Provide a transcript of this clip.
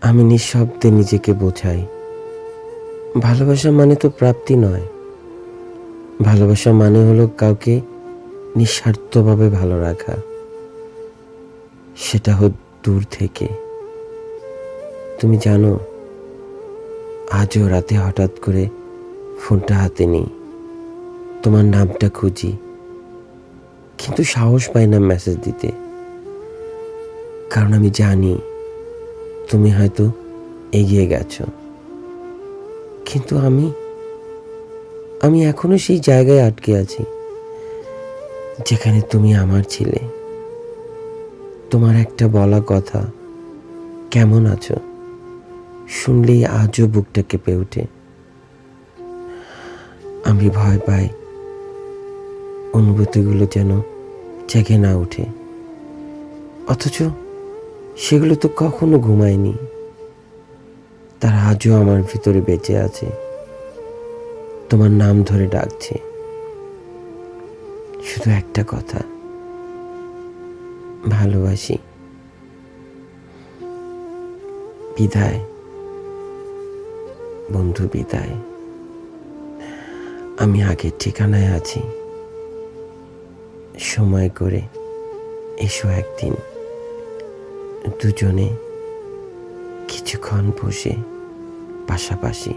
আমি নিঃশব্দে নিজেকে বোঝাই, ভালোবাসা মানে তো প্রাপ্তি নয়। ভালোবাসা মানে হলো কাউকে নিঃস্বার্থভাবে ভালো রাখা, সেটা হোক দূর থেকে। তুমি জানো, আজও রাতে হঠাৎ করে ফোনটা হাতে নিই, তোমার নামটা খুঁজি, কিন্তু সাহস পাই না মেসেজ দিতে। কারণ আমি জানি তুমি হয়তো এগিয়ে গেছো, কিন্তু আমি এখনো সেই জায়গায় আটকে আছি যেখানে তুমি আমার ছিলে। তোমার একটা বলা কথা, কেমন আছো, শুনলেই আজও বুকটা কেঁপে ওঠে। আমি ভয় পাই অনুভূতিগুলো যেন জেগে না ওঠে, অথচ সেগুলো তো কখনো ঘুমায়নি, তার আজও আমার ভিতরে বেঁচে আছে, তোমার নাম ধরে ডাকছে। শুধু একটা কথা, ভালোবাসি। বিদায় বন্ধু, বিদায়। আমি আগের ঠিকানায় আছি, সময় করে এসো একদিন, দুজনে কিছুক্ষণ বসে পাশাপাশি।